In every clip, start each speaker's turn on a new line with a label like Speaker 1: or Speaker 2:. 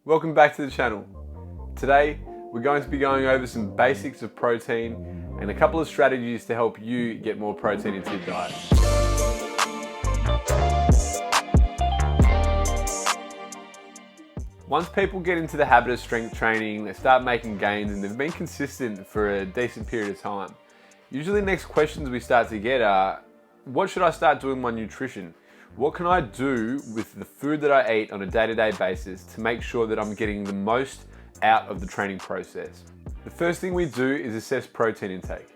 Speaker 1: Welcome back to the channel. Today, we're going to be going over some basics of protein and a couple of strategies to help you get more protein into your diet. Once people get into the habit of strength training, they start making gains and they've been consistent for a decent period of time. Usually the next questions we start to get are, what should I start doing with my nutrition? What can I do with the food that I eat on a day-to-day basis to make sure that I'm getting the most out of the training process? The first thing we do is assess protein intake.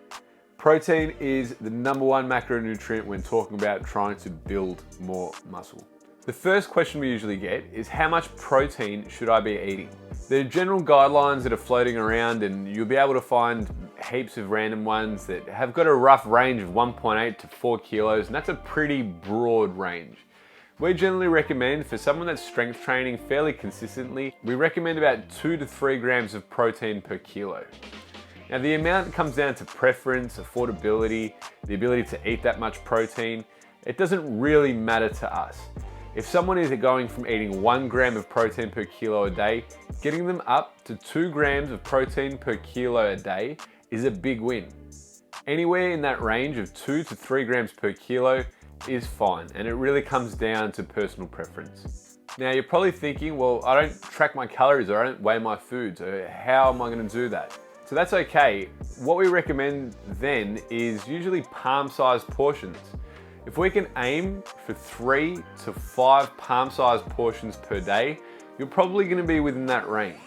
Speaker 1: Protein is the number one macronutrient when talking about trying to build more muscle. The first question we usually get is, how much protein should I be eating? There are general guidelines that are floating around and you'll be able to find heaps of random ones that have got a rough range of 1.8 to 4 kilos, and that's a pretty broad range. We generally recommend, for someone that's strength training fairly consistently, we recommend about 2 to 3 grams of protein per kilo. Now the amount comes down to preference, affordability, the ability to eat that much protein. It doesn't really matter to us. If someone is going from eating 1 gram of protein per kilo a day, getting them up to 2 grams of protein per kilo a day is a big win. Anywhere in that range of 2 to 3 grams per kilo is fine, and it really comes down to personal preference. Now you're probably thinking, well, I don't track my calories or I don't weigh my food, so how am I going to do that? So that's okay. What we recommend then is usually palm-sized portions. If we can aim for 3 to 5 palm-sized portions per day, you're probably going to be within that range.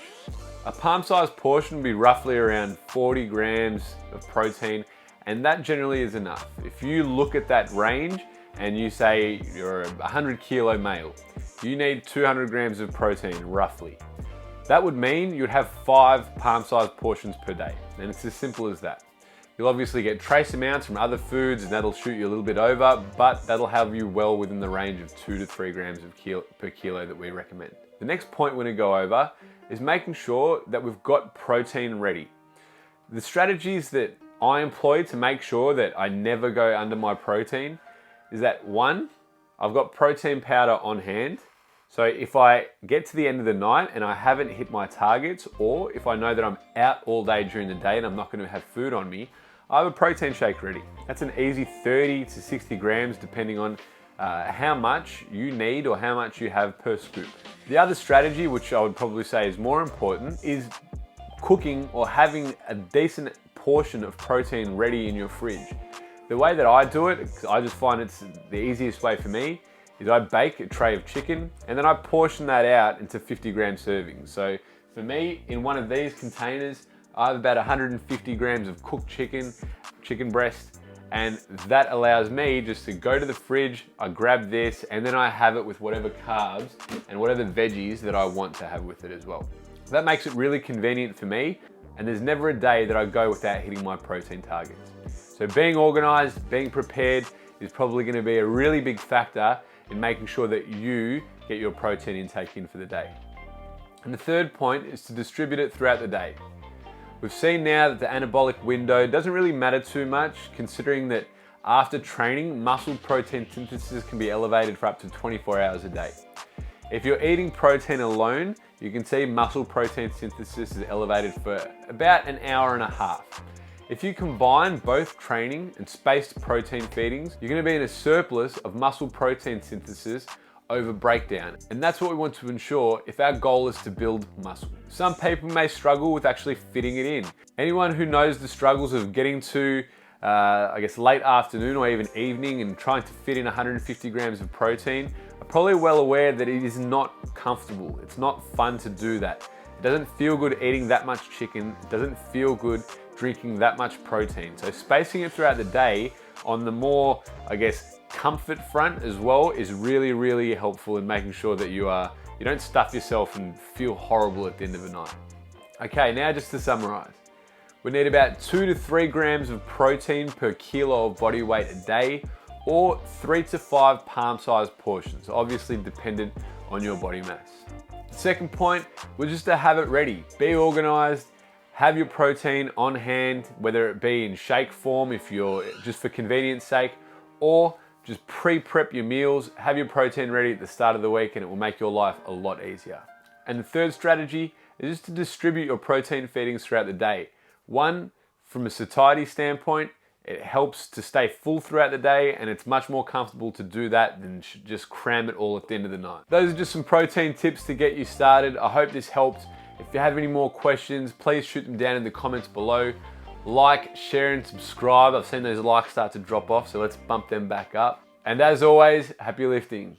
Speaker 1: A palm-sized portion would be roughly around 40 grams of protein, and that generally is enough. If you look at that range and you say you're a 100 kilo male, you need 200 grams of protein roughly. That would mean you'd have 5 palm-sized portions per day, and it's as simple as that. You'll obviously get trace amounts from other foods and that'll shoot you a little bit over, but that'll have you well within the range of 2 to 3 grams per kilo that we recommend. The next point we're going to go over is making sure that we've got protein ready. The strategies that I employ to make sure that I never go under my protein is that, 1, I've got protein powder on hand. So if I get to the end of the night and I haven't hit my targets, or if I know that I'm out all day during the day and I'm not going to have food on me, I have a protein shake ready. That's an easy 30 to 60 grams depending on how much you need or how much you have per scoop. The other strategy, which I would probably say is more important, is cooking or having a decent portion of protein ready in your fridge. The way that I do it, I just find it's the easiest way for me, is I bake a tray of chicken and then I portion that out into 50 gram servings. So for me, in one of these containers, I have about 150 grams of cooked chicken breast, and that allows me just to go to the fridge, I grab this, and then I have it with whatever carbs and whatever veggies that I want to have with it as well. That makes it really convenient for me, and there's never a day that I go without hitting my protein targets. So being organized, being prepared is probably going to be a really big factor in making sure that you get your protein intake in for the day. And the third point is to distribute it throughout the day. We've seen now that the anabolic window doesn't really matter too much, considering that after training, muscle protein synthesis can be elevated for up to 24 hours a day. If you're eating protein alone, you can see muscle protein synthesis is elevated for about an hour and a half. If you combine both training and spaced protein feedings, you're going to be in a surplus of muscle protein synthesis over breakdown. And that's what we want to ensure if our goal is to build muscle. Some people may struggle with actually fitting it in. Anyone who knows the struggles of getting to, late afternoon or even evening and trying to fit in 150 grams of protein are probably well aware that it is not comfortable. It's not fun to do that. It doesn't feel good eating that much chicken. It doesn't feel good drinking that much protein. So spacing it throughout the day on the more, comfort front as well is really, really helpful in making sure that you don't stuff yourself and feel horrible at the end of the night. Okay, now just to summarize. We need about 2 to 3 grams of protein per kilo of body weight a day, or 3 to 5 palm-sized portions, obviously dependent on your body mass. The second point was just to have it ready. Be organized, have your protein on hand, whether it be in shake form if you're just for convenience sake, or just pre-prep your meals, have your protein ready at the start of the week, and it will make your life a lot easier. And the third strategy is just to distribute your protein feedings throughout the day. One, from a satiety standpoint, it helps to stay full throughout the day, and it's much more comfortable to do that than just cram it all at the end of the night. Those are just some protein tips to get you started. I hope this helped. If you have any more questions, please shoot them down in the comments below. Like, share, and subscribe. I've seen those likes start to drop off, so let's bump them back up. And as always, happy lifting.